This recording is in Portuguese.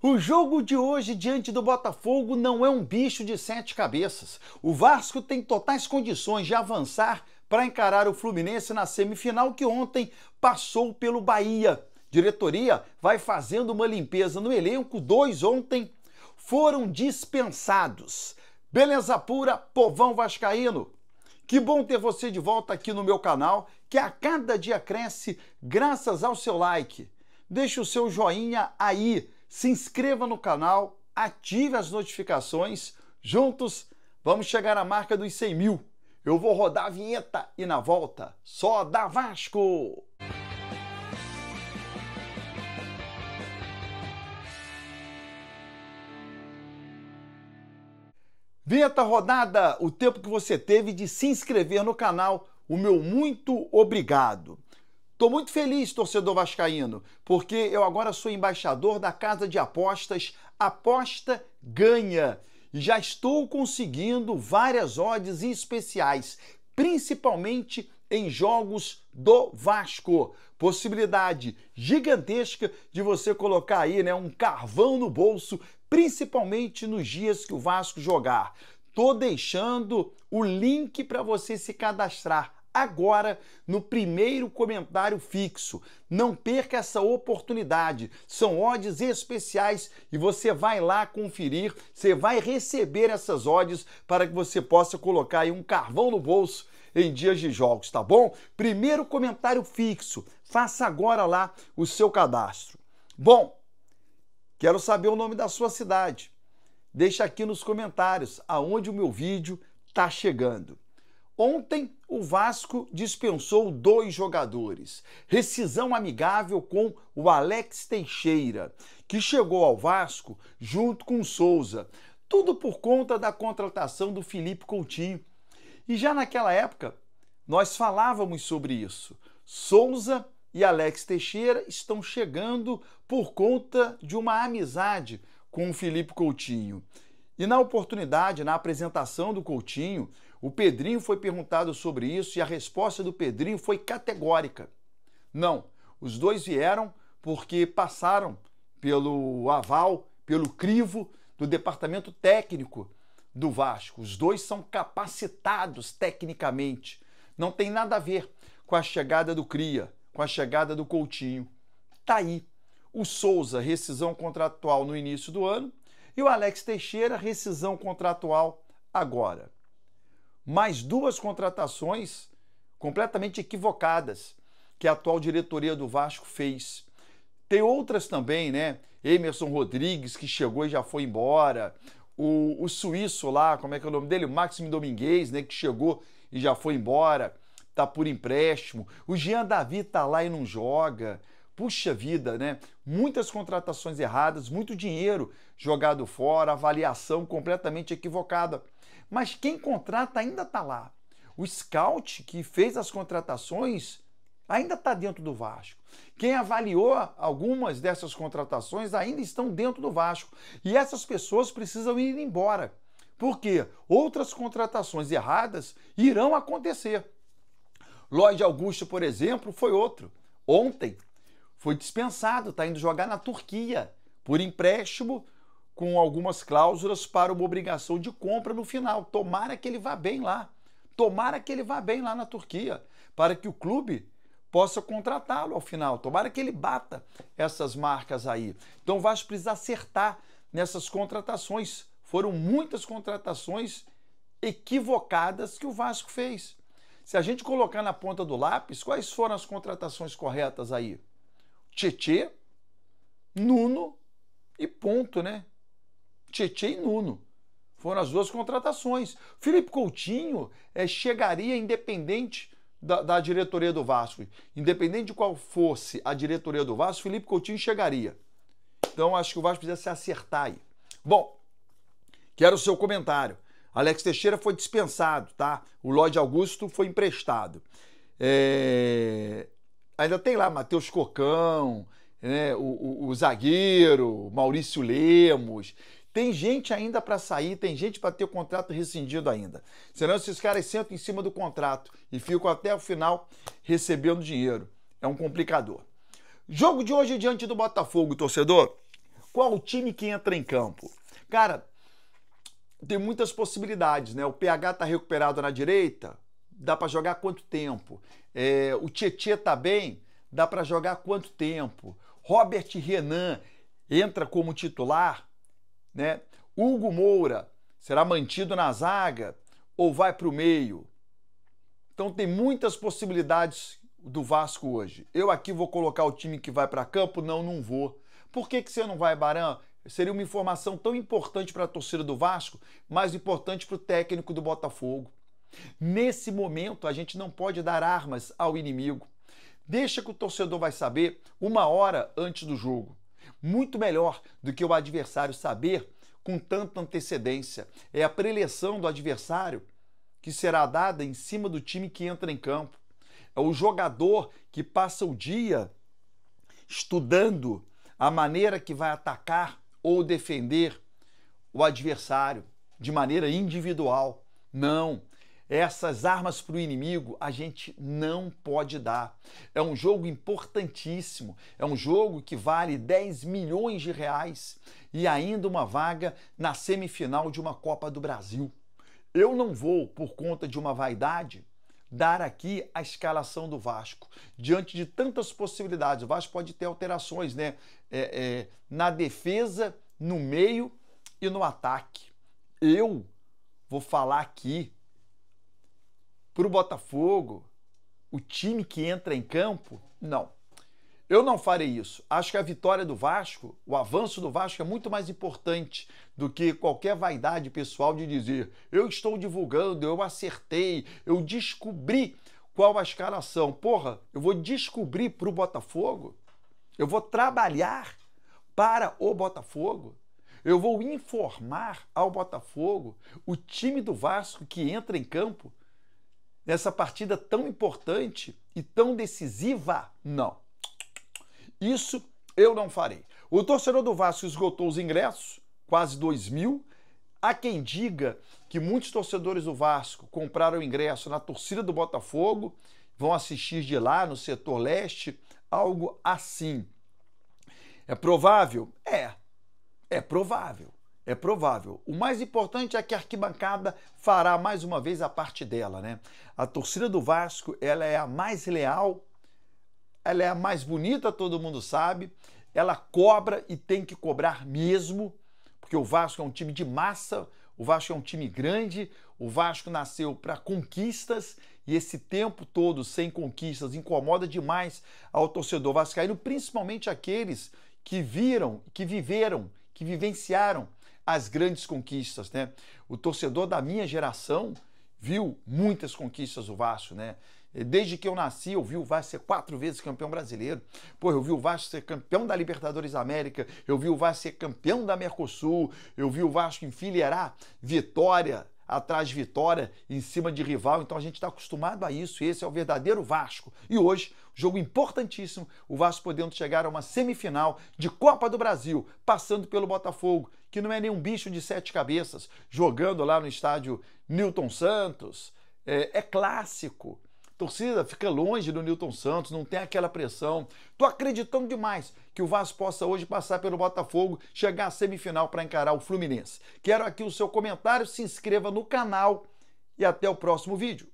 O jogo de hoje diante do Botafogo não é um bicho de sete cabeças. O Vasco tem totais condições de avançar para encarar o Fluminense na semifinal que ontem passou pelo Bahia. Diretoria vai fazendo uma limpeza no elenco, dois ontem foram dispensados. Beleza pura, povão vascaíno. Que bom ter você de volta aqui no meu canal, que a cada dia cresce graças ao seu like. Deixe o seu joinha aí. Se inscreva no canal, ative as notificações. Juntos, vamos chegar à marca dos 100 mil. Eu vou rodar a vinheta e na volta, só dá Vasco! Vinheta rodada, o tempo que você teve de se inscrever no canal, o meu muito obrigado. Estou muito feliz, torcedor vascaíno, porque eu agora sou embaixador da casa de apostas Aposta Ganha. E já estou conseguindo várias odds especiais, principalmente em jogos do Vasco. Possibilidade gigantesca de você colocar aí, um carvão no bolso, principalmente nos dias que o Vasco jogar. Estou deixando o link para você se cadastrar agora no primeiro comentário fixo. Não perca essa oportunidade. São odds especiais e você vai lá conferir, você vai receber essas odds para que você possa colocar aí um carvão no bolso em dias de jogos, tá bom? Primeiro comentário fixo. Faça agora lá o seu cadastro. Bom, quero saber o nome da sua cidade. Deixa aqui nos comentários aonde o meu vídeo está chegando. Ontem, o Vasco dispensou dois jogadores. Rescisão amigável com o Alex Teixeira, que chegou ao Vasco junto com o Souza. Tudo por conta da contratação do Felipe Coutinho. E já naquela época, nós falávamos sobre isso. Souza e Alex Teixeira estão chegando por conta de uma amizade com o Felipe Coutinho. E na oportunidade, na apresentação do Coutinho, o Pedrinho foi perguntado sobre isso e a resposta do Pedrinho foi categórica. Não, os dois vieram porque passaram pelo aval, pelo crivo do departamento técnico do Vasco. Os dois são capacitados tecnicamente. Não tem nada a ver com a chegada do Cria, com a chegada do Coutinho. Tá aí. O Souza, rescisão contratual no início do ano, e o Alex Teixeira, rescisão contratual agora. Mais duas contratações completamente equivocadas que a atual diretoria do Vasco fez. Tem outras também, Emerson Rodrigues, que chegou e já foi embora. O suíço lá, como é que é o nome dele? O Maxime Domingues, que chegou e já foi embora. Tá por empréstimo. O Jean Davi tá lá e não joga. Puxa vida, Muitas contratações erradas, muito dinheiro jogado fora, avaliação completamente equivocada. Mas quem contrata ainda está lá. O scout que fez as contratações ainda está dentro do Vasco. Quem avaliou algumas dessas contratações ainda estão dentro do Vasco. E essas pessoas precisam ir embora. Porque outras contratações erradas irão acontecer. Lloyd Augusto, por exemplo, foi outro. Ontem foi dispensado, está indo jogar na Turquia por empréstimo, com algumas cláusulas para uma obrigação de compra no final. Tomara que ele vá bem lá. Tomara que ele vá bem lá na Turquia, para que o clube possa contratá-lo ao final. Tomara que ele bata essas marcas aí. Então o Vasco precisa acertar nessas contratações. Foram muitas contratações equivocadas que o Vasco fez. Se a gente colocar na ponta do lápis, quais foram as contratações corretas aí? Tietê, Nuno e ponto, Tietê e Nuno. Foram as duas contratações. Felipe Coutinho chegaria independente da diretoria do Vasco. Independente de qual fosse a diretoria do Vasco, Felipe Coutinho chegaria. Então, acho que o Vasco precisa se acertar aí. Bom, quero o seu comentário. Alex Teixeira foi dispensado, tá? O Lloyd Augusto foi emprestado. Ainda tem lá Matheus Cocão, o zagueiro, Maurício Lemos. Tem gente ainda para sair, tem gente para ter o contrato rescindido ainda. Senão esses caras sentam em cima do contrato e ficam até o final recebendo dinheiro. É um complicador. Jogo de hoje diante do Botafogo, torcedor. Qual o time que entra em campo? Cara, tem muitas possibilidades, né? O PH tá recuperado na direita, dá para jogar quanto tempo? O Tietê tá bem, dá para jogar quanto tempo? Robert Renan entra como titular, né? Hugo Moura será mantido na zaga ou vai para o meio? Então tem muitas possibilidades do Vasco hoje. Eu aqui vou colocar o time que vai para campo? Não vou. Por que você não vai, Barão? Seria uma informação tão importante para a torcida do Vasco, mais importante para o técnico do Botafogo. Nesse momento, a gente não pode dar armas ao inimigo. Deixa que o torcedor vai saber 1 hora antes do jogo. Muito melhor do que o adversário saber com tanta antecedência. É a preleção do adversário que será dada em cima do time que entra em campo. É o jogador que passa o dia estudando a maneira que vai atacar ou defender o adversário de maneira individual. Não. Essas armas para o inimigo a gente não pode dar. É um jogo importantíssimo, é um jogo que vale 10 milhões de reais e ainda uma vaga na semifinal de uma Copa do Brasil. Eu não vou, por conta de uma vaidade, dar aqui a escalação do Vasco. Diante de tantas possibilidades, o Vasco pode ter alterações, né? Na defesa, no meio e no ataque. Eu vou falar aqui para o Botafogo, o time que entra em campo, não. Eu não farei isso. Acho que a vitória do Vasco, o avanço do Vasco é muito mais importante do que qualquer vaidade pessoal de dizer eu estou divulgando, eu acertei, eu descobri qual a escalação. Porra, eu vou descobrir para o Botafogo, eu vou trabalhar para o Botafogo, eu vou informar ao Botafogo o time do Vasco que entra em campo nessa partida tão importante e tão decisiva? Não. Isso eu não farei. O torcedor do Vasco esgotou os ingressos, quase 2.000. Há quem diga que muitos torcedores do Vasco compraram ingresso na torcida do Botafogo, vão assistir de lá no setor leste, algo assim. É provável? É provável. É provável. O mais importante é que a arquibancada fará mais uma vez a parte dela, né? A torcida do Vasco, ela é a mais leal, ela é a mais bonita, todo mundo sabe. Ela cobra e tem que cobrar mesmo, porque o Vasco é um time de massa, o Vasco é um time grande, o Vasco nasceu para conquistas e esse tempo todo sem conquistas incomoda demais ao torcedor vascaíno, principalmente aqueles que viram, que viveram, que vivenciaram as grandes conquistas, né? O torcedor da minha geração viu muitas conquistas do Vasco, né? Desde que eu nasci, eu vi o Vasco ser 4 vezes campeão brasileiro. Pô, eu vi o Vasco ser campeão da Libertadores da América, eu vi o Vasco ser campeão da Mercosul, eu vi o Vasco enfileirar vitória atrás de vitória em cima de rival. Então a gente está acostumado a isso, esse é o verdadeiro Vasco. E hoje, jogo importantíssimo, o Vasco podendo chegar a uma semifinal de Copa do Brasil, passando pelo Botafogo, que não é nenhum bicho de 7 cabeças, jogando lá no estádio Newton Santos. É clássico. Torcida fica longe do Newton Santos, não tem aquela pressão. Tô acreditando demais que o Vasco possa hoje passar pelo Botafogo, chegar à semifinal para encarar o Fluminense. Quero aqui o seu comentário, se inscreva no canal e até o próximo vídeo.